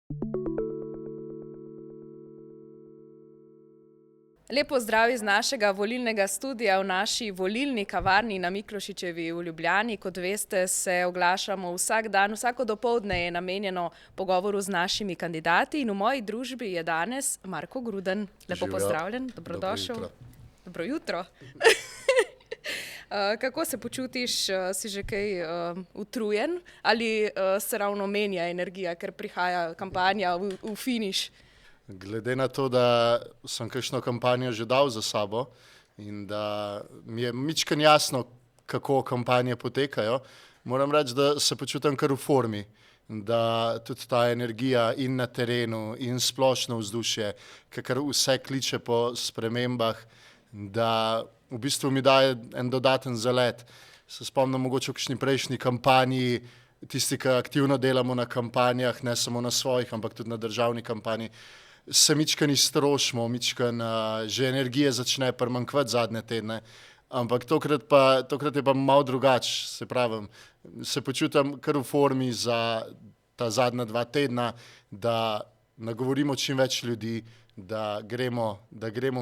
Lep pozdrav iz našega volilnega studia v naši volilni kavarni na Miklošičevi v Ljubljani. Kot veste, se oglašamo vsak dan, vsako dopoldne je namenjeno pogovoru z našimi kandidati in v moji družbi je danes Marko Gruden. Lepo Živjo. pozdravljen, dobrodošel. Dobro jutro. Kako se počutiš? Si že kaj utrujen ali se ravno menja energija, ker prihaja kampanja v finiš? Glede na to, da sem kakšno kampanjo že dal za sabo in da mi je mičken jasno, kako kampanje potekajo, moram reči, da se počutim kar v formi. Da tudi ta energija in na terenu in splošno vzdušje, kar vse kliče po spremembah, da v bistvu mi daje en dodaten zalet. Se spomnim mogoče v kakšni prejšnji kampanji, tisti, ki aktivno delamo na kampanjah, ne samo na svojih, ampak tudi na državni kampanji, se mičken iztrošimo, mičken že energije začne primanjkovati zadnje tedne, ampak tokrat je pa malo drugače, se pravim, se počutim kar v formi za ta zadnja 2 tedna, da nagovorimo čim več ljudi, da gremo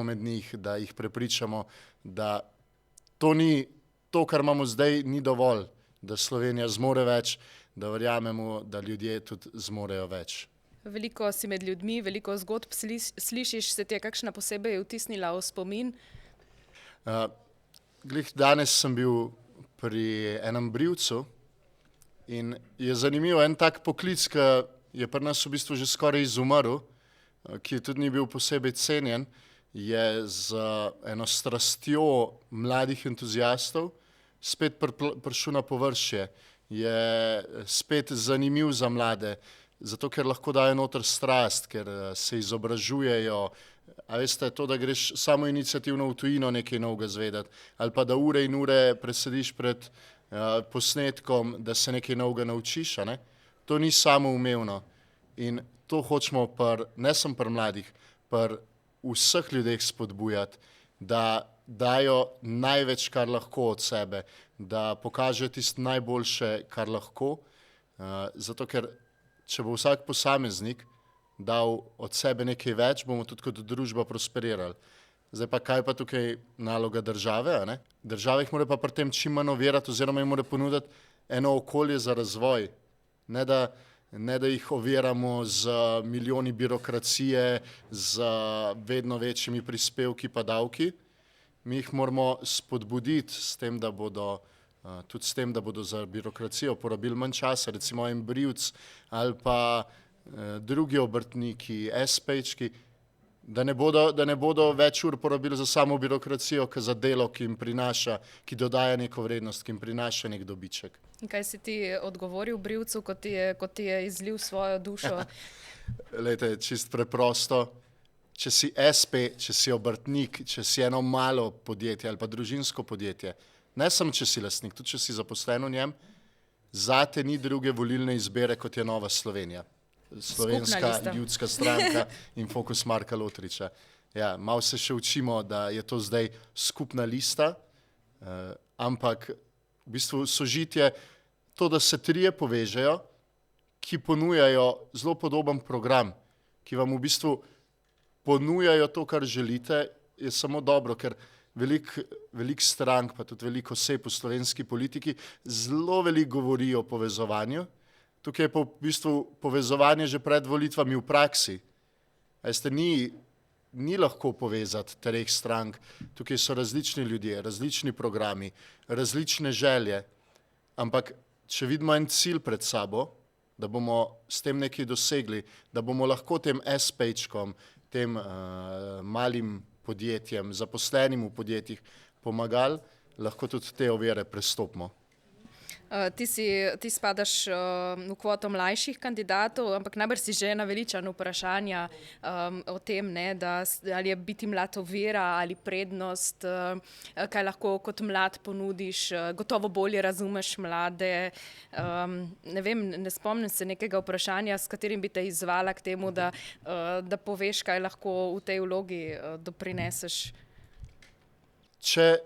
med njih, da jih prepričamo, da to, kar imamo zdaj, ni dovolj, da Slovenija zmore več, da verjamemo, da ljudje tudi zmorejo več. Veliko si med ljudmi, veliko zgodb slišiš, se ti je kakšna posebej vtisnila v spomin? Glih danes sem bil pri enem brivcu in je zanimivo en tak poklic, ki je pri nas v bistvu že skoraj izumrl, ki tudi ni bil posebej cenjen, je z eno strastjo mladih entuziastov spet prišel na površje, je spet zanimiv za mlade, zato ker lahko dajo noter strast, ker se izobražujejo. A veste, to, da greš samo iniciativno v tujino nekaj novega zvedeti, ali pa da ure in ure presediš pred posnetkom, da se nekaj novega naučiš, a ne? To ni samoumevno. In to hočemo ne samo pri mladih, pri vseh ljudeh spodbujati, da dajo največ, kar lahko od sebe, da pokažejo tisto najboljše, kar lahko, zato ker če bo vsak posameznik dal od sebe nekaj več, bomo tudi kot družba prosperirali. Zdaj pa kaj pa tukaj naloga države, a ne? Država jih mora pa pri tem čim manj ovirati oziroma jim mora ponuditi eno okolje za razvoj. Ne da jih oviramo z milijoni birokracije, z vedno večjimi prispevki pa davki. Mi jih moramo spodbuditi s tem, da bodo za birokracijo porabili manj časa, recimo en brivc ali pa drugi obrtniki, espejčki, da ne bodo več ur porabili za samo birokracijo, kot za delo, ki jim prinaša, ki dodaja neko vrednost, ki jim prinaša nek dobiček. In kaj si ti odgovoril brivcu, ko ti je izlil svojo dušo? Glejte, čisto preprosto, če si espe, če si obrtnik, če si eno malo podjetje ali pa družinsko podjetje, ne samo, če si lastnik, tudi če si zaposlen v njem, zate ni druge volilne izbire, kot je Nova Slovenija. Slovenska ljudska stranka in Fokus Marka Lotriča. Ja, malo se še učimo, da je to zdaj skupna lista, ampak v bistvu sožitje, to, da se trije povežejo, ki ponujajo zelo podoben program, ki vam v bistvu ponujajo to, kar želite, je samo dobro, ker veliko strank, pa tudi veliko oseb v slovenski politiki zelo veliko govori o povezovanju. Tukaj je pa v bistvu povezovanje že pred volitvami v praksi. Veste, ni lahko povezati 3 strank. Tukaj so različni ljudje, različni programi, različne želje, ampak če vidimo en cilj pred sabo, da bomo s tem nekaj dosegli, da bomo lahko tem espejčkom, tem malim podjetjem, zaposlenim v podjetjih pomagali, lahko tudi te ovire prestopimo. Ti spadaš v kvoto mlajših kandidatov, ampak najbrž si že naveličan vprašanja o tem, ne, ali je biti mlad ovira ali prednost, kaj lahko kot mlad ponudiš, gotovo bolje razumeš mlade. Ne vem, ne spomnim se nekega vprašanja, s katerim bi te izzvala k temu, da poveš, kaj lahko v tej vlogi doprineseš. Če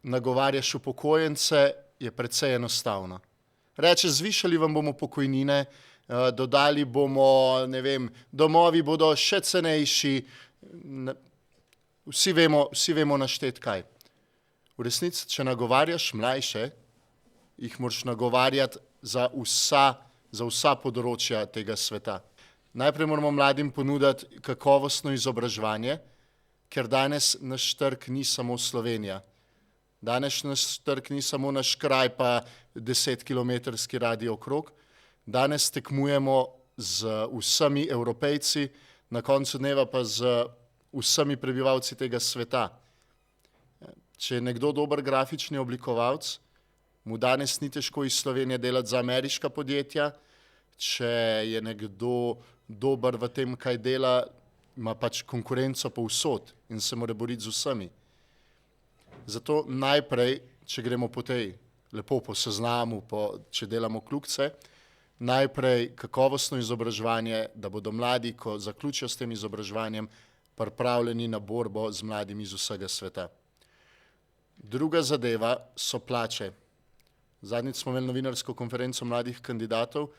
nagovarjaš upokojence, je precej enostavno. Reče, zvišali vam bomo pokojnine, dodali bomo, ne vem, domovi bodo še cenejši, vsi vemo našteti kaj. V resnici, če nagovarjaš mlajše, jih moraš nagovarjati za vsa področja tega sveta. Najprej moramo mladim ponuditi kakovostno izobraževanje, ker danes naš trg ni samo Slovenija. Danes naš trg ni samo naš kraj pa 10-kilometrski radij okrog. Danes tekmujemo z vsemi Evropejci, na koncu dneva pa z vsemi prebivalci tega sveta. Če je nekdo dober grafični oblikovalec, mu danes ni težko iz Slovenije delati za ameriška podjetja. Če je nekdo dober v tem, kaj dela, ima pač konkurenco povsod in se mora boriti z vsemi. Zato najprej, če gremo lepo po seznamu, če delamo kljukice, najprej kakovostno izobraževanje, da bodo mladi, ko zaključijo s tem izobraževanjem, pripravljeni na borbo z mladimi iz vsega sveta. Druga zadeva so plače. Zadnjič smo imeli novinarsko konferenco mladih kandidatov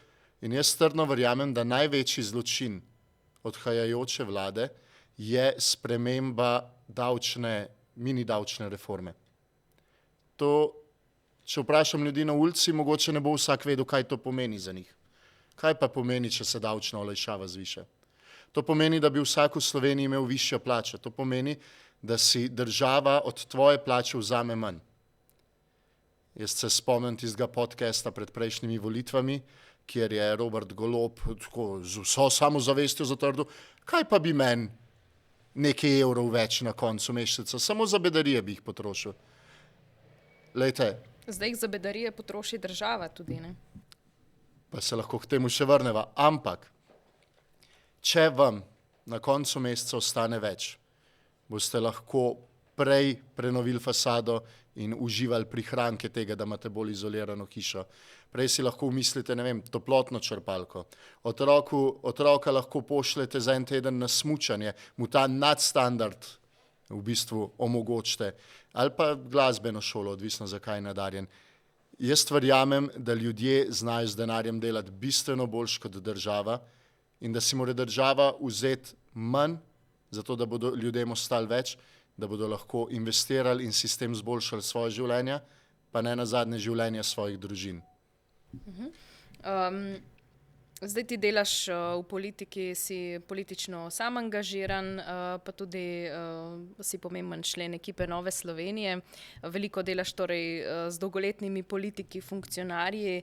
in jaz trdno verjamem, da največji zločin odhajajoče vlade je sprememba mini davčne reforme. To, če vprašam ljudi na ulici, mogoče ne bo vsak vedel, kaj to pomeni za njih. Kaj pa pomeni, če se davčna olajšava zviša? To pomeni, da bi vsak v Sloveniji imel višjo plačo. To pomeni, da si država od tvoje plače vzame manj. Jaz se spomnim tistega podcasta pred prejšnjimi volitvami, kjer je Robert Golob tako z vso samozavestjo zatrdil, kaj pa bi meni nekaj evrov več na koncu meseca, samo za bedarije bi jih potrošil. Lejte. Zdaj jih za bedarije potroši država tudi, ne? Pa se lahko k temu še vrneva, ampak če vam na koncu meseca ostane več, boste lahko prej prenovili fasado in uživali prihranke tega, da imate bolj izolirano hišo. Prej si lahko umislite, ne vem, toplotno črpalko. Otroka lahko pošljete za en teden na smučanje, mu ta nadstandard v bistvu omogočite. Ali pa glasbeno šolo, odvisno zakaj je nadarjen. Jaz verjamem, da ljudje znajo z denarjem delati bistveno boljš kot država in da si mora država vzeti manj, zato da bodo ljudem ostali več, da bodo lahko investirali in si s tem zboljšali svoje življenja, pa ne nazadnje življenja svojih družin. Zdaj ti delaš v politiki, si politično sam angažiran, pa tudi si pomemben člen ekipe Nove Slovenije. Veliko delaš torej z dolgoletnimi politiki, funkcionarji.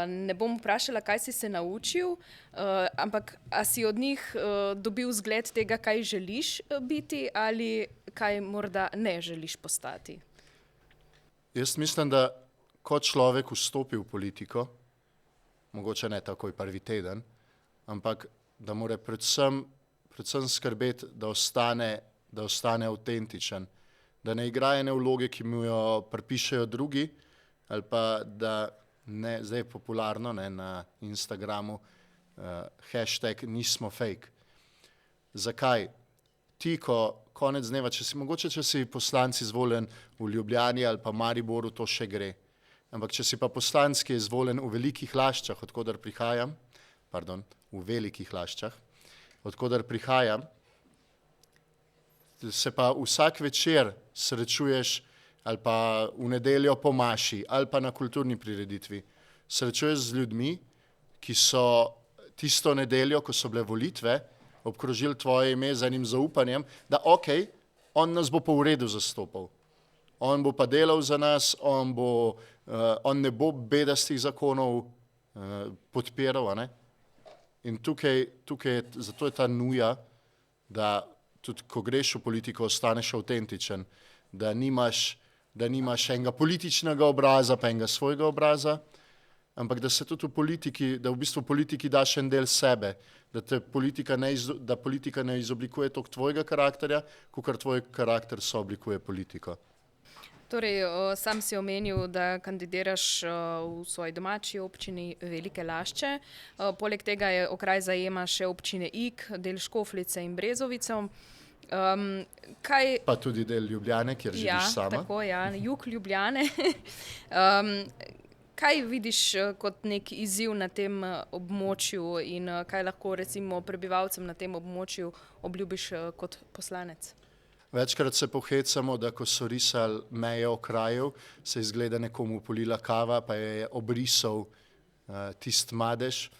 Ne bom vprašala, kaj si se naučil, ampak a si od njih dobil zgled tega, kaj želiš biti ali kaj morda ne želiš postati? Jaz mislim, da ko človek vstopi v politiko, mogoče ne takoj prvi teden, ampak da mora predvsem skrbeti, da ostane avtentičen, da ne igra ene vloge, ki mu jo pripišejo drugi, ali pa da ne, zdaj je popularno na Instagramu, hashtag nismo fake. Zakaj? Ti, konec dneva, če si poslanec izvoljen v Ljubljani ali pa Mariboru, to še gre. Ampak če si pa poslanec, ki je izvoljen v Velikih Laščah, odkoder prihajam, se pa vsak večer srečuješ ali pa v nedeljo po maši ali pa na kulturni prireditvi, srečuješ z ljudmi, ki so tisto nedeljo, ko so bile volitve, obkrožili tvoje ime z enim zaupanjem, da on nas bo pa v redu zastopal. On bo pa delal za nas, on ne bo bedastih zakonov podpiral. Ne? In tukaj zato je ta nuja, da tudi ko greš v politiko, ostaneš avtentičen, da nimaš enega političnega obraza pa enega svojega obraza, ampak da se tudi v bistvu politiki daš en del sebe, da politika ne izoblikuje toliko tvojega karakterja, kakor tvoj karakter sooblikuje politiko. Torej, sam si omenil, da kandidiraš v svoji domači občini Velike Lašče. Poleg tega okraj zajema še občine Ig, del Škofljice in Brezovico. Pa tudi del Ljubljane, kjer živiš sama. Tako, jug Ljubljane. Kaj vidiš kot nek izziv na tem območju in kaj lahko recimo prebivalcem na tem območju obljubiš kot poslanec? Večkrat se pohecamo, da ko so risali meje okrajev, se je izgleda nekomu polila kava, pa je obrisal tisti madež,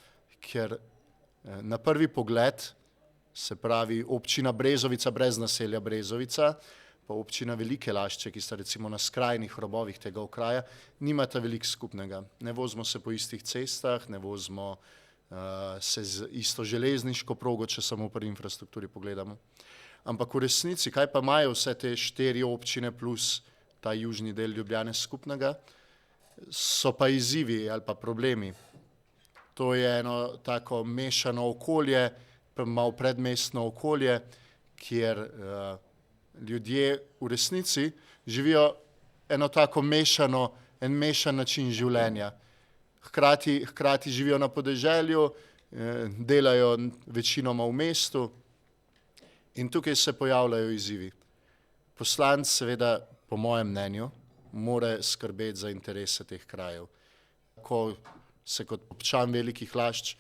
ker na prvi pogled, se pravi občina Brezovica brez naselja Brezovica, pa občina Velike Lašče, ki sta recimo na skrajnih robovih tega okraja, nimata veliko skupnega. Ne vozimo se po istih cestah, ne vozimo se z isto železniško progo, če samo pri infrastrukturi pogledamo. Ampak v resnici, kaj pa imajo vse te 4 občine plus ta južni del Ljubljane skupnega, so pa izzivi ali pa problemi. To je eno tako mešano okolje, malo predmestno okolje, kjer ljudje v resnici živijo eno tako en mešan način življenja. Hkrati živijo na podeželju, delajo večinoma v mestu in tukaj se pojavljajo izzivi. Poslanec seveda, po mojem mnenju, mora skrbeti za interese teh krajev. Ko se kot občan Velikih Lašč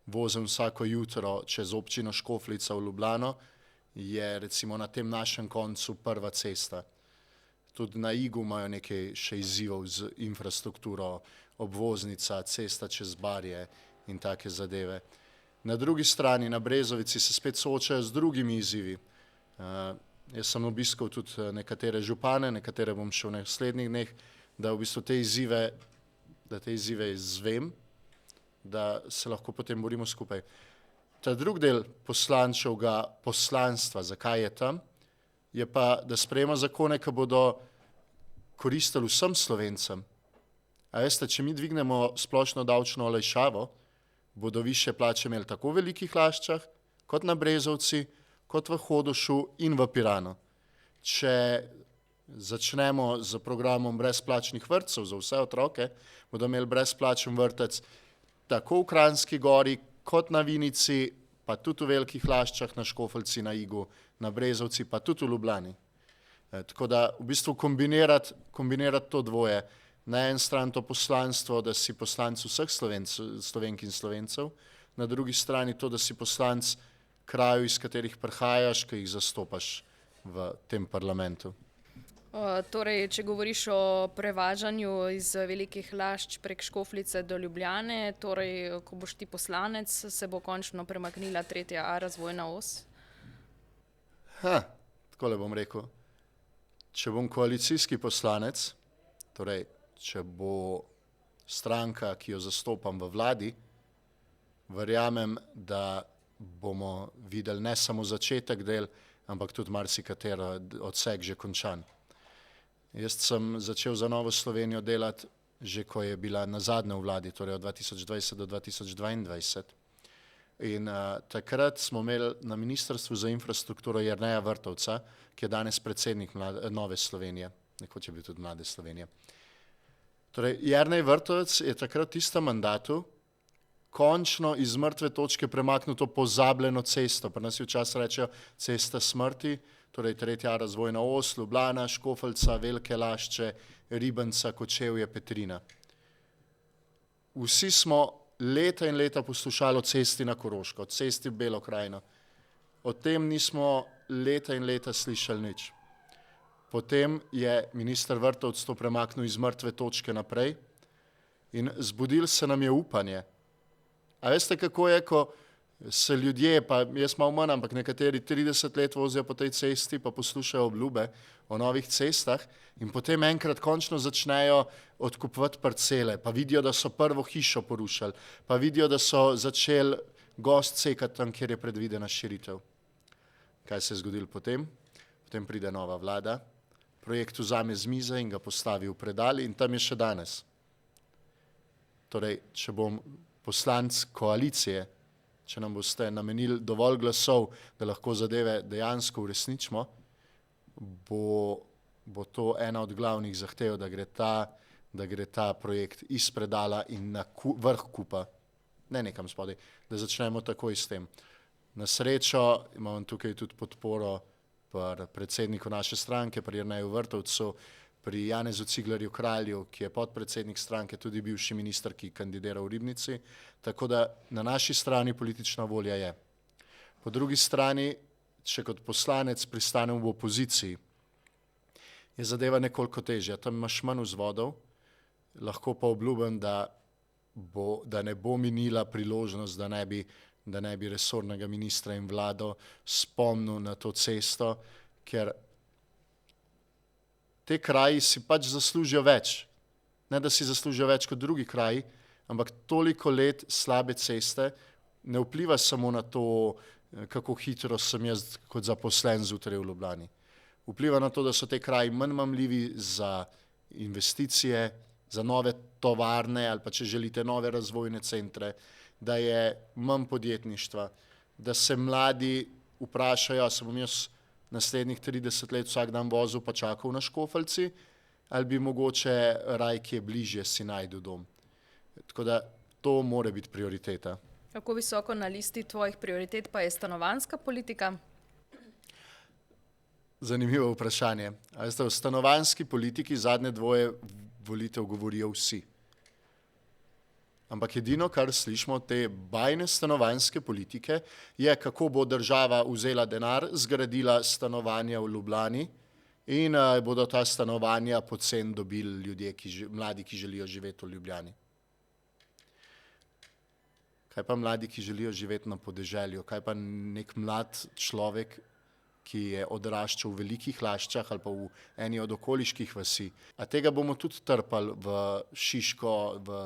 vozim vsako jutro čez občino Škofljica v Ljubljano, je recimo na tem našem koncu prva cesta. Tudi na Igu imajo nekaj še izzivov z infrastrukturo, obvoznica, cesta čez Barje in take zadeve. Na drugi strani, na Brezovici, se spet soočajo z drugimi izzivi. Jaz sem obiskal tudi nekatere župane, nekatere bom šel v naslednjih dneh, da v bistvu te izzive izvem, da se lahko potem borimo skupaj. Ta drugi del poslančevega poslanstva, zakaj je tam, je pa, da sprejema zakone, ki bodo koristili vsem Slovencem. A veste, če mi dvignemo splošno davčno olajšavo, bodo višje plače imeli tako v Velikih Laščah, kot na Brezovci, kot v Hodošu in v Piranu. Če začnemo z programom brezplačnih vrtcev za vse otroke, bodo imeli brezplačen vrtec tako v Kranjski Gori, kot na Vinici, pa tudi v Velikih Laščah, na Škofljici, na Igu, na Brezovci, pa tudi v Ljubljani. Tako da v bistvu kombinirati to dvoje. Na en stran to poslanstvo, da si poslanec vseh Slovenk in Slovencev, na drugi strani to, da si poslanec krajev, iz katerih prihajaš, ki jih zastopaš v tem parlamentu. Torej, če govoriš o prevažanju iz Velikih Lašč prek Škofljice do Ljubljane, torej, ko boš ti poslanec, se bo končno premaknila 3A razvojna os? Takole bom rekel. Če bom koalicijski poslanec, torej, če bo stranka, ki jo zastopam v vladi, verjamem, da bomo videli ne samo začetek del, ampak tudi marsikatero odsek že končan. Jaz sem začel za Novo Slovenijo delati že, ko je bila nazadnje v vladi, torej od 2020 do 2022. In takrat smo imeli na Ministrstvu za infrastrukturo Jerneja Vrtovca, ki je danes predsednik Nove Slovenije, nekoč je bil tudi Mlade Slovenije. Torej, Jernej Vrtovec je takrat v tistem mandatu končno iz mrtve točke premaknil to pozabljeno cesto. Pri nas včasih rečejo cesta smrti, torej 3A razvojna os, Ljubljana, Škofljica, Velike Lašče, Ribenca, Kočevje, Petrina. Vsi smo leta in leta poslušali o cesti na Koroško, o cesti v Belo krajino. O tem nismo leta in leta slišali nič. Potem je minister Vrtovec to premaknil iz mrtve točke naprej in zbudilo se nam je upanje. A veste, kako je, ko se ljudje, pa jaz malo manj, ampak nekateri 30 let vozijo po tej cesti, pa poslušajo obljube o novih cestah in potem enkrat končno začnejo odkupovati parcele, pa vidijo, da so prvo hišo porušili, pa vidijo, da so začeli gozd sekati tam, kjer je predvidena širitev. Kaj se je zgodilo potem? Potem pride nova vlada, projekt vzame z mize in ga postavi v predal in tam je še danes. Torej, če bom poslanec koalicije, če nam boste namenili dovolj glasov, da lahko zadeve dejansko uresničimo, bo to ena od glavnih zahtev, da gre ta projekt iz predala in na vrh kupa, ne nekam spodaj, da začnemo takoj s tem. Na srečo imam tukaj tudi podporo pri predsedniku naše stranke, pri Jerneju Vrtovcu, pri Janezu Ciglerju Kralju, ki je podpredsednik stranke, tudi bivši minister, ki kandidira v Ribnici. Tako da na naši strani politična volja je. Po drugi strani, če kot poslanec pristanem v opoziciji, je zadeva nekoliko težja. Tam imaš manj vzvodov, lahko pa obljubim, da ne bo minila priložnost, da ne bi resornega ministra in vlado spomnil na to cesto, ker te kraji si pač zaslužijo več. Ne, da si zaslužijo več kot drugi kraji, ampak toliko let slabe ceste ne vpliva samo na to, kako hitro sem jaz kot zaposlen zjutraj v Ljubljani. Vpliva na to, da so te kraji manj mamljivi za investicije, za nove tovarne ali pa če želite nove razvojne centre, da je manj podjetništva, da se mladi vprašajo, se bom jaz naslednjih 30 let vsak dan vozil pa čakal na Škofeljci, ali bi mogoče raj, ki je bližje, si najdel dom. Tako da to mora biti prioriteta. Kako visoko na listi tvojih prioritet pa je stanovanjska politika? Zanimivo vprašanje. A veste, v stanovanjski politiki zadnje dvoje volitev govorijo vsi. Ampak edino, kar slišimo od te bajne stanovanjske politike, je, kako bo država vzela denar, zgradila stanovanja v Ljubljani in bodo ta stanovanja poceni dobili ljudje, mladi, ki želijo živeti v Ljubljani. Kaj pa mladi, ki želijo živeti na podeželju? Kaj pa nek mlad človek, ki je odraščal v Velikih Laščah ali pa v eni od okoliških vasi? A tega bomo tudi trpali v Šiško, v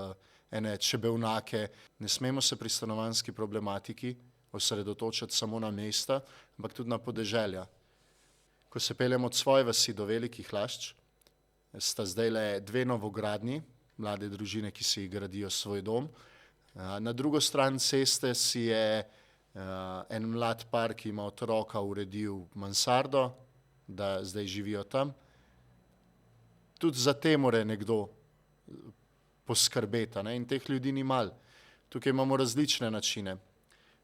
ene Čebevnake. Ne smemo se pri stanovanjski problematiki osredotočiti samo na mesta, ampak tudi na podeželja. Ko se peljem od svoje vasi do Velikih Lašč, sta zdajle 2 novogradnji, mlade družine, ki si gradijo svoj dom. Na drugo stran ceste si je en mlad par, ki ima otroka, uredil mansardo, da zdaj živijo tam. Tudi za te more nekdo poskrbeti, in teh ljudi ni malo. Tukaj imamo različne načine.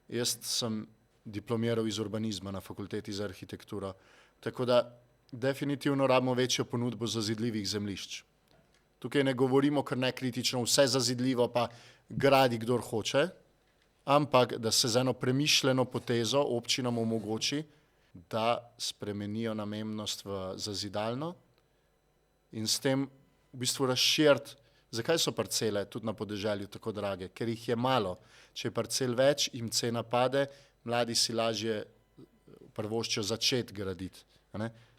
Jaz sem diplomiral iz urbanizma na fakulteti za arhitekturo, tako da definitivno rabimo večjo ponudbo zazidljivih zemljišč. Tukaj ne govorimo kar nekritično, vse zazidljivo pa gradi kdor hoče, ampak da se z eno premišljeno potezo občinam omogoči, da spremenijo namembnost v zazidalno in s tem v bistvu razširiti. Zakaj so parcele tudi na podeželju tako drage? Ker jih je malo. Če je parcel več, jim cena pade, mladi si lažje prvoščijo začeti graditi.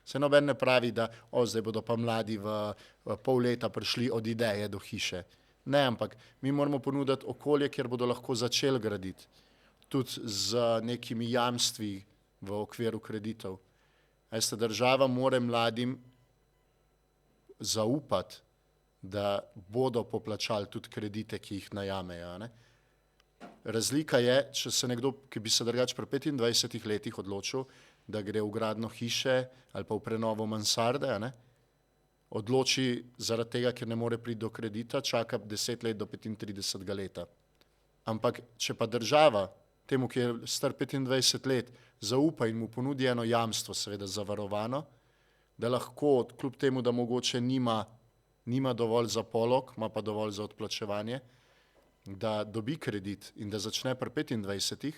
Se noben ne pravi, da zdaj bodo pa mladi v pol leta prišli od ideje do hiše. Ne, ampak mi moramo ponuditi okolje, kjer bodo lahko začeli graditi. Tudi z nekimi jamstvi v okviru kreditov. Veste, država mora mladim zaupati, da bodo poplačali tudi kredite, ki jih najamejo. Razlika je, če se nekdo, ki bi se drugače pri 25 letih odločil, da gre v gradnjo hiše ali pa v prenovo mansarde, odloči zaradi tega, ker ne more priti do kredita, čaka 10 let do 35 leta. Ampak če pa država temu, ki je star 25 let, zaupa in mu ponudi eno jamstvo, seveda zavarovano, da lahko, kljub temu, da mogoče nima dovolj za polog, ima pa dovolj za odplačevanje, da dobi kredit in da začne pri 25,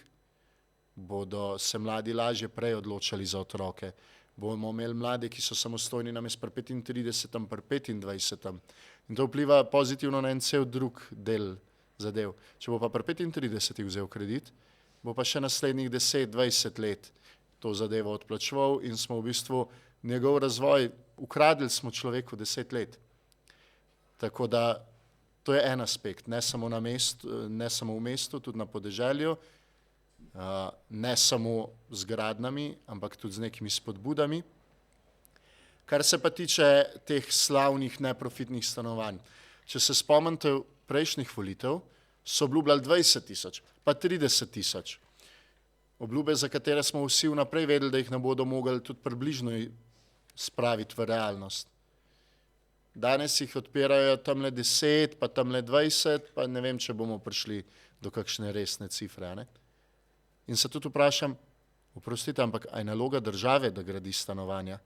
bodo se mladi lažje prej odločali za otroke. Bomo imeli mlade, ki so samostojni namesto pri 35, pri 25. In to vpliva pozitivno na en cel drug del zadev. Če bo pa pri 35 vzel kredit, bo pa še naslednjih 10-20 let to zadevo odplačeval in smo v bistvu njegov razvoj, ukradli smo človeku 10 let. Tako da to je en aspekt, ne samo v mestu, tudi na podeželju, ne samo z gradnami, ampak tudi z nekimi spodbudami. Kar se pa tiče teh slavnih neprofitnih stanovanj. Če se spomnite prejšnjih volitev, so obljubljali 20 tisoč, pa 30 tisoč. Obljube, za katere smo vsi vnaprej vedeli, da jih ne bodo mogli tudi približno spraviti v realnost. Danes jih odpirajo tamle 10, pa tamle 20, pa ne vem, če bomo prišli do kakšne resne cifre. In se tudi vprašam, oprostite, ampak aj naloga države, da gradi stanovanja?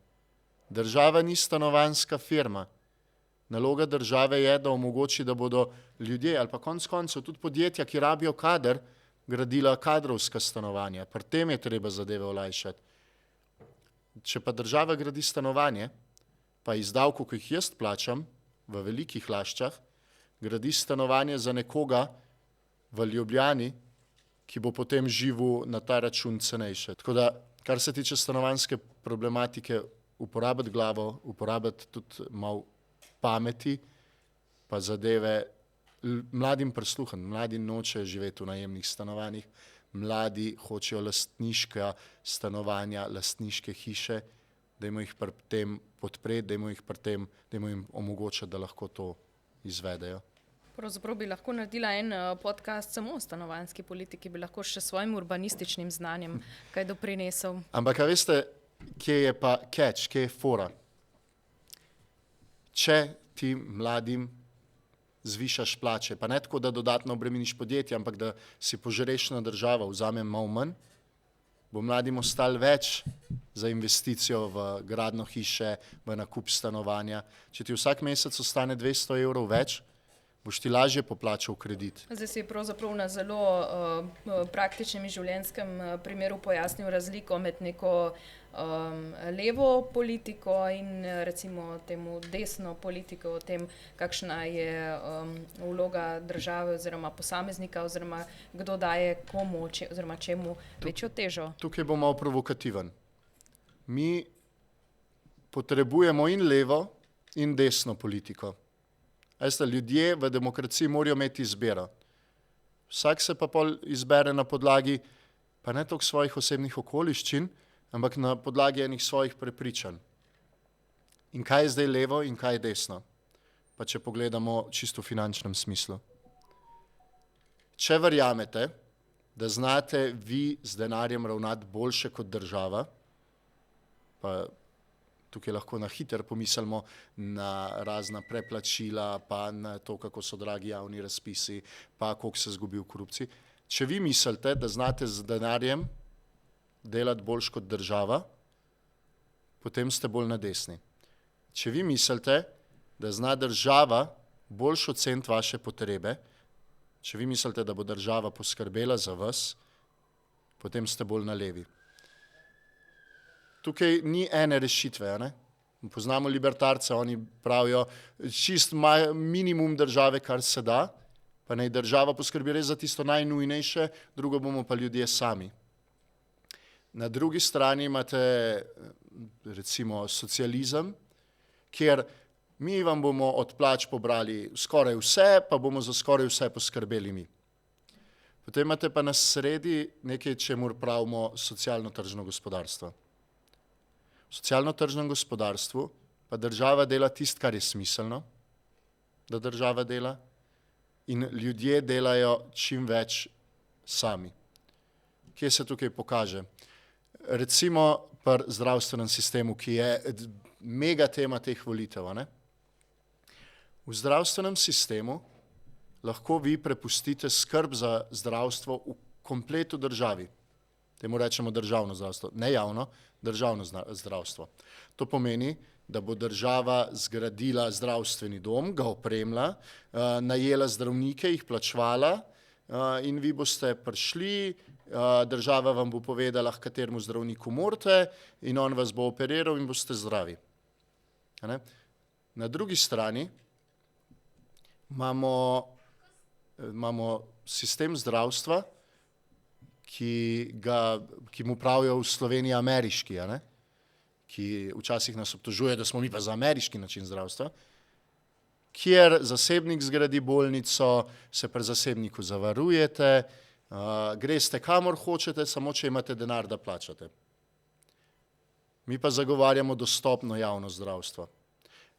Država ni stanovanjska firma. Naloga države je, da omogoči, da bodo ljudje ali pa konec koncev tudi podjetja, ki rabijo kader, gradila kadrovska stanovanja. Pri tem je treba zadeve olajšati. Če pa država gradi stanovanje, pa iz davkov, ki jih jaz plačam v velikih Laščah, gradi stanovanje za nekoga v Ljubljani, ki bo potem živel na ta račun cenejše. Tako da, kar se tiče stanovanjske problematike, uporabiti glavo, uporabiti tudi malo pameti, pa zadeve mladim prisluhniti. Mladi nočejo živeti v najemnih stanovanjih, mladi hočejo lastniška stanovanja, lastniške hiše, dajmo jih pri tem podpreti, dajmo jim omogočiti, da lahko to izvedejo. Pravzaprav bi lahko naredila en podcast samo o stanovanjski politiki, bi lahko še svojim urbanističnim znanjem kaj doprinesel. Ampak, a veste, kje je pa catch, kje je fora? Če ti mladim zvišaš plače, pa ne tako, da dodatno obremeniš podjetje, ampak da si požreš na državo, vzamem malo manj, bo mladim ostalo več za investicijo v gradnjo hiše, v nakup stanovanja. Če ti vsak mesec ostane 200 evrov več, boš ti lažje poplačal kredit. Zdaj si pravzaprav na zelo praktičnem in življenjskem primeru pojasnil razliko med neko levo politiko in recimo temu desno politiko, o tem, kakšna je vloga države oziroma posameznika oziroma kdo daje komu oziroma čemu večjo težo. Tukaj bom malo provokativen. Mi potrebujemo in levo in desno politiko. Veste, ljudje v demokraciji morajo imeti izbiro. Vsak se pa pol izbere na podlagi, pa ne toliko svojih osebnih okoliščin, ampak na podlagi enih svojih prepričanj. In kaj je zdaj levo in kaj je desno? Pa če pogledamo čisto v finančnem smislu. Če verjamete, da znate vi z denarjem ravnati boljše kot država, pa tukaj lahko na hiter pomislimo na razna preplačila, pa na to, kako so dragi javni razpisi, pa koliko se zgubi v korupciji. Če vi mislite, da znate z denarjem delati boljš kot država, potem ste bolj na desni. Če vi mislite, da zna država boljš oceniti vaše potrebe, če vi mislite, da bo država poskrbela za vas, potem ste bolj na levi. Tukaj ni ene rešitve, ne? Poznamo libertarce, oni pravijo čist minimum države, kar se da, pa naj država poskrbi res za tisto najnujnejše, drugo bomo pa ljudje sami. Na drugi strani imate recimo socializem, kjer mi vam bomo od plač pobrali skoraj vse, pa bomo za skoraj vse poskrbeli mi. Potem imate pa na sredi nekaj, čemur pravimo socialno-tržno gospodarstvo. V socialno-tržnem gospodarstvu pa država dela tisto, kar je smiselno, da država dela, in ljudje delajo čim več sami. Kje se tukaj pokaže? Recimo pri zdravstvenem sistemu, ki je mega tema teh volitev, ne? V zdravstvenem sistemu lahko vi prepustite skrb za zdravstvo v kompletu državi. Temu rečemo državno zdravstvo, ne javno, državno zdravstvo. To pomeni, da bo država zgradila zdravstveni dom, ga opremila, najela zdravnike, jih plačevala in vi boste prišli, država vam bo povedala, k kateremu zdravniku morate in on vas bo operiral in boste zdravi. Na drugi strani imamo sistem zdravstva, ki mu pravijo v Sloveniji ameriški, ki včasih nas obtožuje, da smo mi pa za ameriški način zdravstva, kjer zasebnik zgradi bolnico, se pri zasebniku zavarujete, greste kamor hočete, samo če imate denar, da plačate. Mi pa zagovarjamo dostopno javno zdravstvo.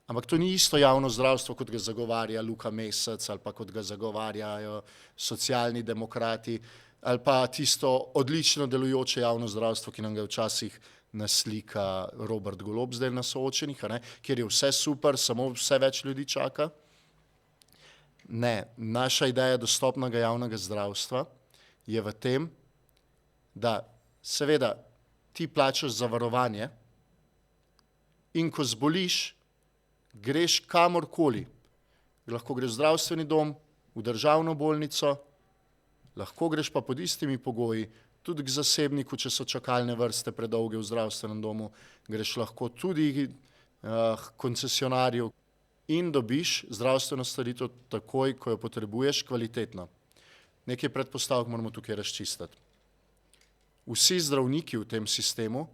Ampak to ni isto javno zdravstvo, kot ga zagovarja Luka Mesec ali pa kot ga zagovarjajo socialni demokrati, ali pa tisto odlično delujoče javno zdravstvo, ki nam ga včasih naslika Robert Golob zdaj na soočenih, kjer je vse super, samo vse več ljudi čaka. Ne, naša ideja dostopnega javnega zdravstva je v tem, da seveda ti plačaš zavarovanje, in ko zboliš, greš kamorkoli. Lahko greš v zdravstveni dom, v državno bolnico, lahko greš pa pod istimi pogoji, tudi k zasebniku, če so čakalne vrste predolge v zdravstvenem domu, greš lahko tudi koncesionarju in dobiš zdravstveno storitev takoj, ko jo potrebuješ, kvalitetno. Nekaj predpostavk moramo tukaj razčistiti. Vsi zdravniki v tem sistemu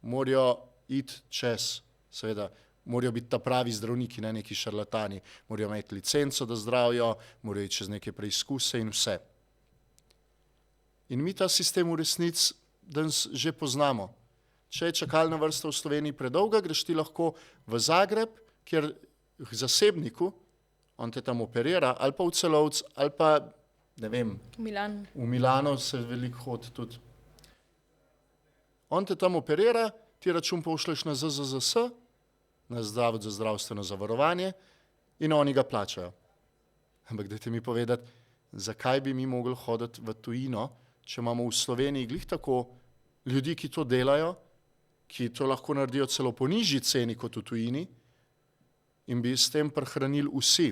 morajo iti čez, seveda, morajo biti ta pravi zdravniki, ne neki šarlatani, morajo imeti licenco, da zdravijo, morajo iti čez neke preizkuse in vse. In mi ta sistem v resnici danes že poznamo. Če je čakalna vrsta v Sloveniji predolga, greš ti lahko v Zagreb, kjer k zasebniku, on te tam operira, ali pa v Celovec, ali pa, ne vem, v Milano se veliko hodi tudi. On te tam operira, ti račun pošleš na ZZZS, na Zavod za zdravstveno zavarovanje in oni ga plačajo. Ampak dajte mi povedati, zakaj bi mi mogli hoditi v tujino, če imamo v Sloveniji glih tako ljudi, ki to delajo, ki to lahko naredijo celo po nižji ceni kot v tujini in bi s tem prehranili vsi.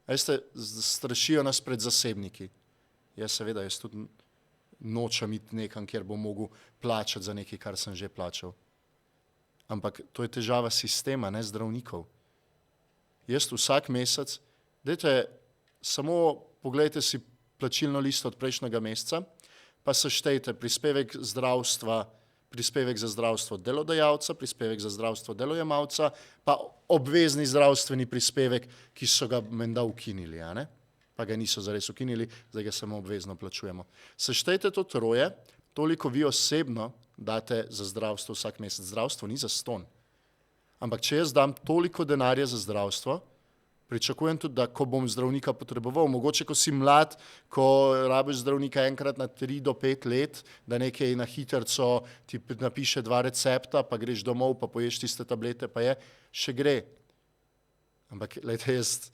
Veste, strašijo nas pred zasebniki. Seveda, jaz tudi nočem iti nekam, kjer bom mogel plačati za nekaj, kar sem že plačal. Ampak to je težava sistema, ne zdravnikov. Jaz vsak mesec, dajte, samo pogledajte si plačilno listo od prejšnjega meseca, pa seštejte prispevek zdravstva, prispevek za zdravstvo delodajalca, prispevek za zdravstvo delojemalca, pa obvezni zdravstveni prispevek, ki so ga menda ukinili, a ne? Pa ga niso zares ukinili, zdaj ga samo obvezno plačujemo. Seštejte to troje, toliko vi osebno date za zdravstvo vsak mesec. Zdravstvo ni zastonj. Ampak če jaz dam toliko denarja za zdravstvo, pričakujem tudi, da ko bom zdravnika potreboval, mogoče ko si mlad, ko rabiš zdravnika enkrat na 3 do 5 let, da nekaj na hitrco ti napiše 2 recepta, pa greš domov, pa poješ tiste tablete, pa je, še gre. Ampak, glejte, jaz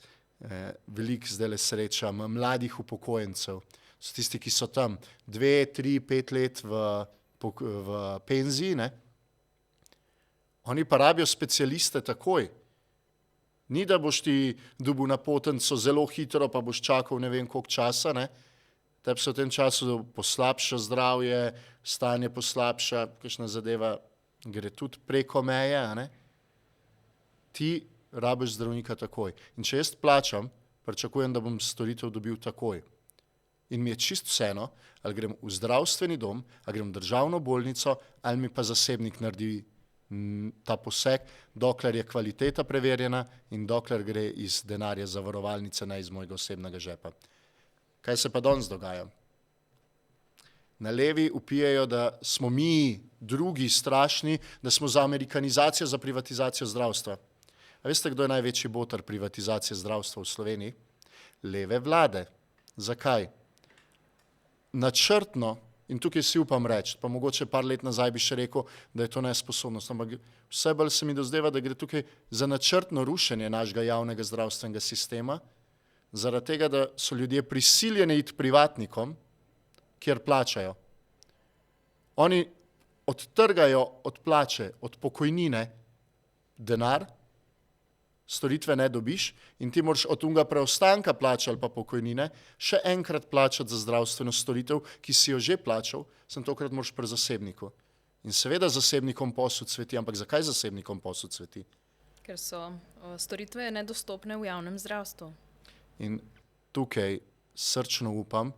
veliko zdajle srečam mladih upokojencev, so tisti, ki so tam 2, 3, 5 let v penziji, ne? Oni pa rabijo specialiste takoj. Ni, da boš ti dobil napotnico zelo hitro, pa boš čakal ne vem koliko časa, ne? Tebi se v tem času poslabša zdravje, stanje poslabša, kakšna zadeva gre tudi preko meje, a ne? Ti rabiš zdravnika takoj. In če jaz plačam, pričakujem, da bom storitev dobil takoj. In mi je čisto vseeno, ali grem v zdravstveni dom, ali grem v državno bolnico, ali mi pa zasebnik naredi ta poseg, dokler je kvaliteta preverjena in dokler gre iz denarja zavarovalnice, ne iz mojega osebnega žepa. Kaj se pa danes dogaja? Na levi vpijejo, da smo mi drugi strašni, da smo za amerikanizacijo, za privatizacijo zdravstva. A veste, kdo je največji boter privatizacije zdravstva v Sloveniji? Leve vlade. Zakaj? Načrtno, in tukaj si upam reči, pa mogoče par let nazaj bi še rekel, da je to nesposobnost, ampak vse bolj se mi dozdeva, da gre tukaj za načrtno rušenje našega javnega zdravstvenega sistema, zaradi tega, da so ljudje prisiljeni iti privatnikom, kjer plačajo. Oni odtrgajo od plače, od pokojnine denar, storitve ne dobiš in ti moraš od unga preostanka plača ali pa pokojnine še enkrat plačati za zdravstveno storitev, ki si jo že plačal, sem tokrat moraš pri zasebniku. In seveda zasebnikom posud cveti, ampak zakaj zasebnikom posud cveti? Ker so storitve nedostopne v javnem zdravstvu. In tukaj srčno upam,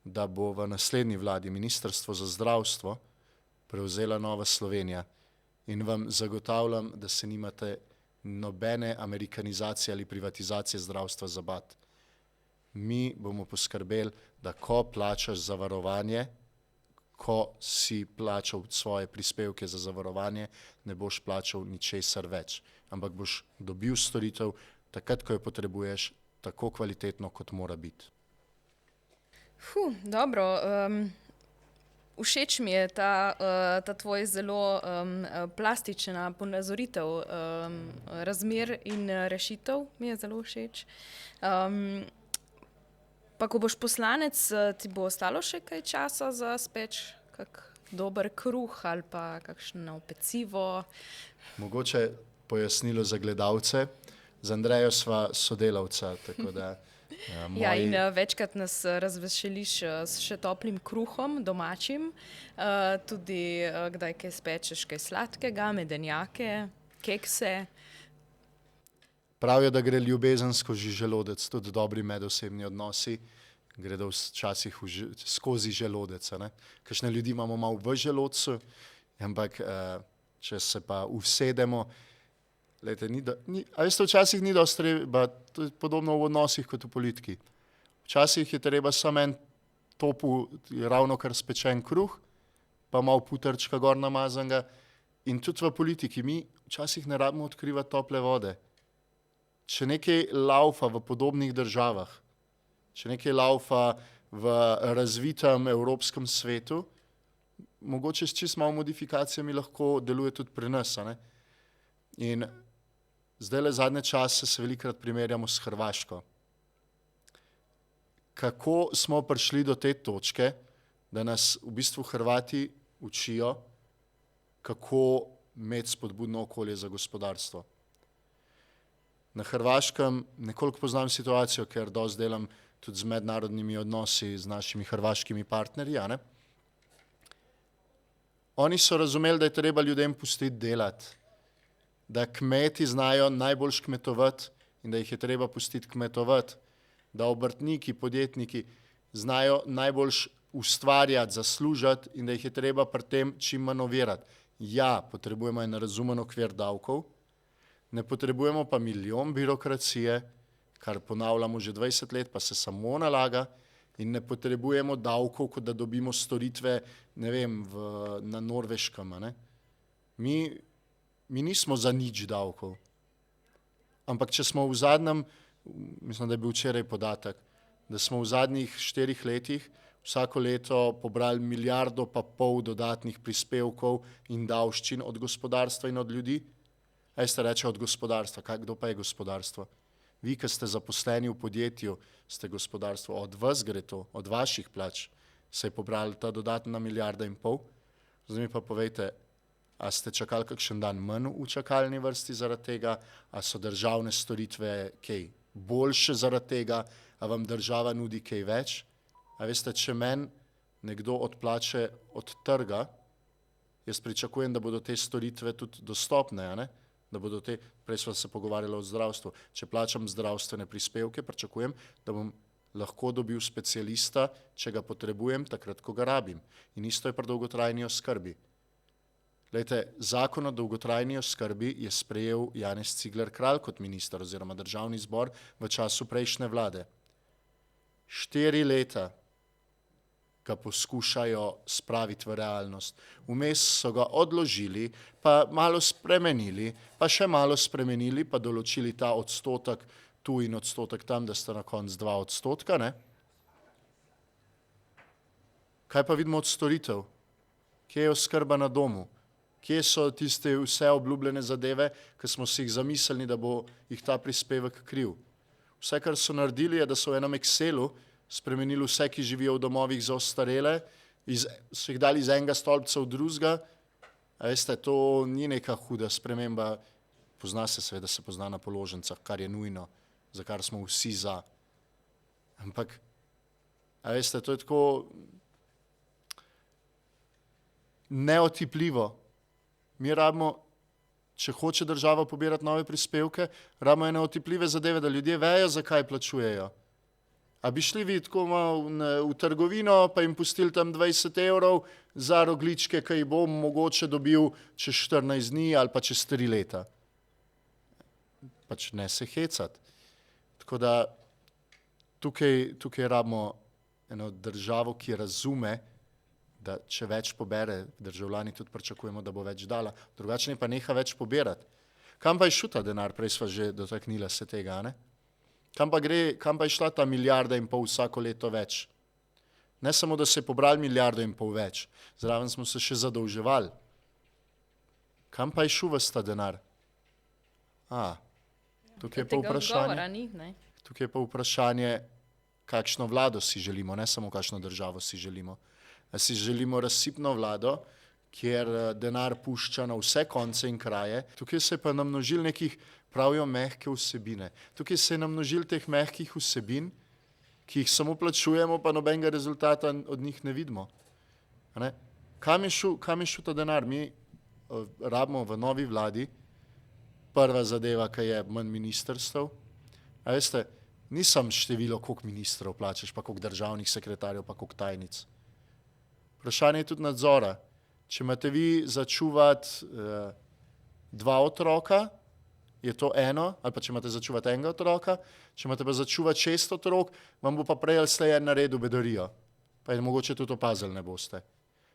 da bo v naslednji vladi Ministrstvo za zdravstvo prevzela Nova Slovenija in vam zagotavljam, da se nimate nobene amerikanizacije ali privatizacije zdravstva za bati. Mi bomo poskrbeli, da ko plačaš zavarovanje, ko si plačal svoje prispevke za zavarovanje, ne boš plačal ničesar več, ampak boš dobil storitev takrat, ko jo potrebuješ, tako kvalitetno, kot mora biti. Dobro. Všeč mi je ta tvoj zelo plastična ponazoritev razmer in rešitev, mi je zelo všeč. Pa ko boš poslanec, ti bo ostalo še kaj časa za speč kak dober kruh ali pa kakšno pecivo. Mogoče pojasnilo za gledalce. Z Andrejo sva sodelavca, tako da Ja, in večkrat nas razveseliš s še toplim kruhom, domačim, tudi kdaj kaj spečeš, kaj sladkega, medenjake, kekse. Pravijo, da gre ljubezen skozi želodec, tudi dobri medosebni odnosi gredo včasih skozi želodec. Kakšne ljudi imamo malo v želodcu, ampak če se pa usedemo, lejte, a veste, včasih ni dosti treba, to je podobno v odnosih kot v politiki. Včasih je treba samo en topu, ravno kar spečen kruh, pa malo putrčka gor namazanga. In tudi v politiki mi včasih ne rabimo odkrivati tople vode. Če nekaj laufa v podobnih državah, če nekaj laufa v razvitem evropskem svetu, mogoče s čist malo modifikacijami lahko deluje tudi pri nas. In zdaj zadnje čase se velikokrat primerjamo s Hrvaško. Kako smo prišli do te točke, da nas v bistvu Hrvati učijo, kako imeti spodbudno okolje za gospodarstvo. Na Hrvaškem nekoliko poznam situacijo, ker dosti delam tudi z mednarodnimi odnosi z našimi hrvaškimi partnerji. Oni so razumeli, da je treba ljudem pustiti delati, da kmeti znajo najboljš kmetovati in da jih je treba pustiti kmetovati, da obrtniki, podjetniki znajo najboljš ustvarjati, zaslužati in da jih je treba pri tem čim manj ovirati. Ja, potrebujemo en razumen okvir davkov, ne potrebujemo pa milijon birokracije, kar ponavljamo že 20 let, pa se samo nalaga, in ne potrebujemo davkov, kot da dobimo storitve, ne vem, na Norveškem. Mi nismo za nič davkov. Ampak če smo v zadnjem, mislim, da je bil včeraj podatek, da smo v zadnjih 4 letih vsako leto pobrali 1,5 milijarde dodatnih prispevkov in davščin od gospodarstva in od ljudi. A ste reče od gospodarstva. Kdo pa je gospodarstvo? Vi, ki ste zaposleni v podjetju, ste gospodarstvo. Od vas gre to, od vaših plač se je pobrala ta dodatna 1,5 milijarde. Zdaj mi pa povejte, a ste čakali kakšen dan manj v čakalni vrsti zaradi tega, a so državne storitve kaj boljše zaradi tega, a vam država nudi kaj več? A veste, če meni nekdo odplače od trga, jaz pričakujem, da bodo te storitve tudi dostopne, da bodo te, prej smo se pogovarjali o zdravstvu, če plačam zdravstvene prispevke, pričakujem, da bom lahko dobil specialista, če ga potrebujem, takrat, ko ga rabim. In isto je pri dolgotrajni oskrbi. Glejte, zakon o dolgotrajni oskrbi je sprejel Janez Cigler Kralj kot minister oziroma državni zbor v času prejšnje vlade. 4 leta ga poskušajo spraviti v realnost. Vmes so ga odložili, pa malo spremenili, pa še malo spremenili, pa določili ta odstotek tu in odstotek tam, da sta na koncu 2%. Kaj pa vidimo od storitev? Kje je oskrba na domu? Kje so tiste vse obljubljene zadeve, ki smo si jih zamislili, da bo jih ta prispevek kril? Vse, kar so naredili, je, da so v enem Excelu spremenili vse, ki živijo v domovih za ostarele, so jih dali iz enega stolpca v drugega. A veste, to ni neka huda sprememba. Pozna se seveda, se pozna na položnicah, kar je nujno, za kar smo vsi za. Ampak, a veste, to je tako neotipljivo. Mi rabimo, če hoče država pobirati nove prispevke, rabimo ene otipljive zadeve, da ljudje vejo, zakaj plačujejo. A bi šli vi tako v trgovino, pa jim pustili tam 20 evrov za rogljičke, ki jih bom mogoče dobil čez 14 dni ali pa čez 3 leta. Pač ne se hecati. Tako da tukaj rabimo eno državo, ki razume, da če več pobere, državljani tudi pričakujemo, da bo več dala. Drugače pa neha več pobirati. Kam pa je šel ta denar? Prej sva že dotaknila se tega, Kam pa je šla ta 1,5 milijarde vsako leto več? Ne samo, da se je pobrali 1,5 milijarde več, zraven smo se še zadolževali. Kam pa je šel ves ta denar? Tukaj je pa vprašanje, kakšno vlado si želimo, ne samo kakšno državo si želimo. A si želimo razsipno vlado, kjer denar pušča na vse konce in kraje. Tukaj se je pa namnožil nekih, pravijo, mehke vsebine. Tukaj se je namnožil teh mehkih vsebin, ki jih samo plačujemo, pa nobenega rezultata od njih ne vidimo. A ne? Kam je šel ta denar? Mi rabimo v novi vladi prva zadeva, ki je manj ministrstev. A veste, nisem število, koliko ministrov plačaš, pa koliko državnih sekretarjev, pa koliko tajnic. Vprašanje je tudi nadzora. Če imate vi začuvati 2 otroka, je to eno, ali pa če imate začuvati enega otroka, če imate pa začuvati 6 otrok, vam bo pa prej ali slej naredil bedarijo. Pa je mogoče tudi opazili ne boste.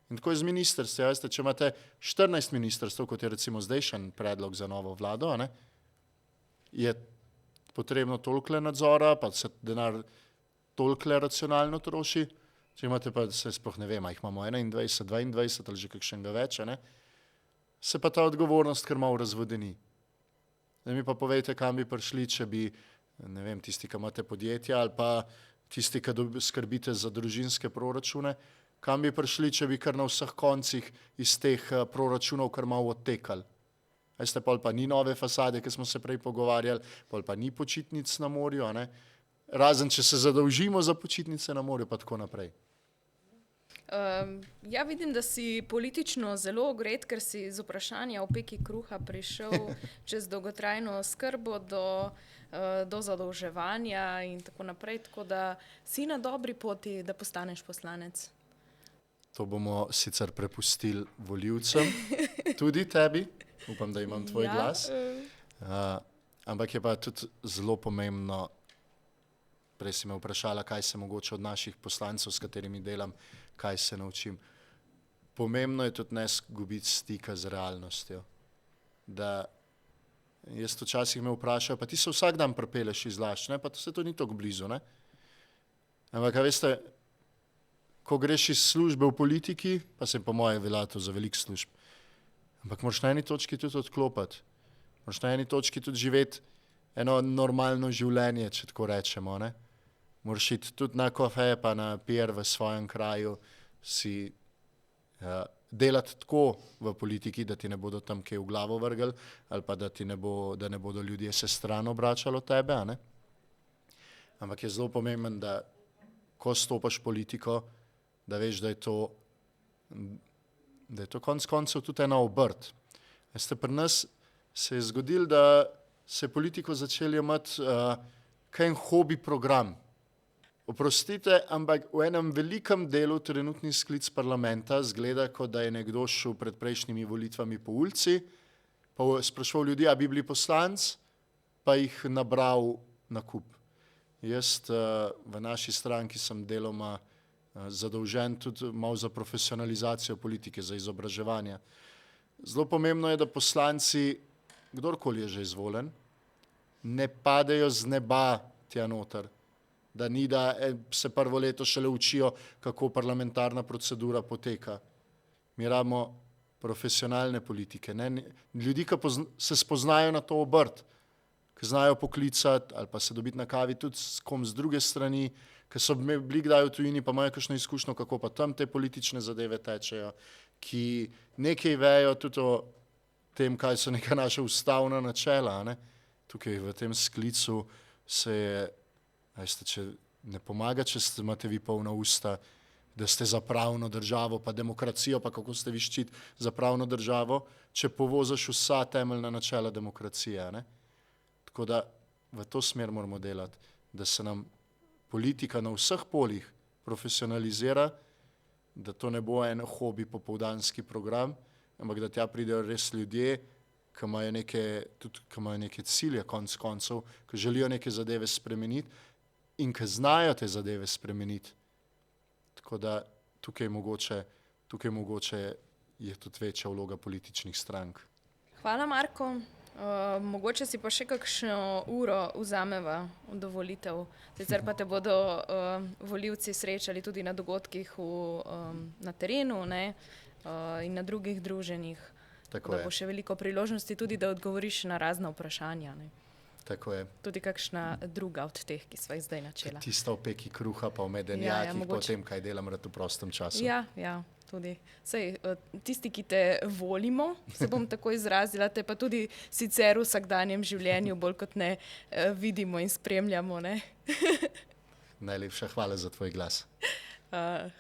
In tako je z ministrstvi, veste, če imate 14 ministrstv, kot je recimo zdajšen predlog za novo vlado, ne, je potrebno toliko nadzora, pa se denar toliko racionalno troši. Če imate pa, se sploh ne vem, jih imamo 21, 22 ali že kakšnega več, ne? Se pa ta odgovornost kar malo razvodeni. Zdaj mi pa povejte, kam bi prišli, če bi, ne vem, tisti, ki imate podjetja ali pa tisti, ki skrbite za družinske proračune, kam bi prišli, če bi kar na vseh koncih iz teh proračunov kar malo odtekali. Veste, pol pa ni nove fasade, ki smo se prej pogovarjali, pol pa ni počitnic na morju, ne? Razen, če se zadolžimo za počitnice na morju, pa tako naprej. Ja, vidim, da si politično zelo ogret, ker si z vprašanja o peki kruha prišel čez dolgotrajno oskrbo do zadolževanja in tako naprej, tako da si na dobri poti, da postaneš poslanec. To bomo sicer prepustili volivcem, tudi tebi, upam, da imam tvoj glas. Ampak je pa tudi zelo pomembno, prej si me vprašala, kaj se mogoče od naših poslancev, s katerimi delam, kaj se naučim. Pomembno je tudi ne izgubiti stika z realnostjo. Da jaz včasih me vprašajo, pa ti se vsak dan pripeleš iz Lašč, ne, pa se to ni tako blizu, ne. Ampak, veste, ko greš iz službe v politiki, pa se po moje velja to za veliko služb, ampak moraš na eni točki tudi odklopiti. Moraš na eni točki tudi živeti eno normalno življenje, če tako rečemo, ne. Moraš iti tudi na kafe, pa na pier v svojem kraju, si delati tako v politiki, da ti ne bodo tam kaj v glavo vrgli, ali pa da ne bodo ljudje se stran obračali od tebe, a ne. Ampak je zelo pomemben, da ko stopaš politiko, da veš, da je to konec koncev tudi ena obrt. Veste, pri nas se je zgodilo, da se je politiko začeli jemati kaj en hobi program. Oprostite, ampak v enem velikem delu trenutni sklic parlamenta zgleda, kot da je nekdo šel pred prejšnjimi volitvami po ulici, pa spraševal ljudi, a bi bili poslanci, pa jih nabral na kup. Jaz v naši stranki sem deloma zadolžen tudi malo za profesionalizacijo politike, za izobraževanje. Zelo pomembno je, da poslanci, kdorkoli je že izvoljen, ne padejo z neba tja noter. Da ni, da se prvo leto šele učijo, kako parlamentarna procedura poteka. Mi rabimo profesionalne politike, ne? Ljudi, ki se spoznajo na to obrt, ki znajo poklicati ali pa se dobiti na kavi tudi s kom z druge strani, ki so bili kdaj v tujini, pa imajo kakšno izkušnjo, kako pa tam te politične zadeve tečejo, ki nekaj vejo tudi o tem, kaj so neka naša ustavna načela, ne? Tukaj v tem sklicu se je, veste, če ne pomaga, če imate vi polna usta, da ste za pravno državo, pa demokracijo, pa kako ste vi ščit za pravno državo, če povozaš vsa temeljna načela demokracije, ne? Tako da v to smer moramo delati, da se nam politika na vseh poljih profesionalizira, da to ne bo en hobi popoldanski program, ampak da tja pridejo res ljudje, ki imajo neke cilje konec koncev, ki želijo neke zadeve spremeniti in ki znajo te zadeve spremeniti. Tako da tukaj mogoče je tudi večja vloga političnih strank. Hvala, Marko. Mogoče si pa še kakšno uro vzameva do volitev. Sicer pa te bodo volivci srečali tudi na dogodkih na terenu, ne, in na drugih druženjih. Tako da bo še veliko priložnosti tudi, da odgovoriš na razna vprašanja, ne. Tako je. Tudi kakšna druga od teh, ki sva jih zdaj načela. Tista v peki kruha, pa v medenjakih, mogoče. potem, kaj delam rad v prostem času. Ja, tudi. Sej, tisti, ki te volimo, se bom tako izrazila, te pa tudi sicer v vsakdanjem življenju bolj kot ne vidimo in spremljamo, ne? Najlepša hvala za tvoj glas.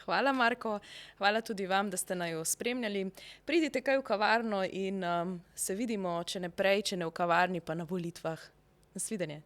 Hvala, Marko. Hvala tudi vam, da ste naju spremljali. Pridite kaj v kavarno in se vidimo, če ne prej, če ne v kavarni, pa na volitvah. Nasvidenje.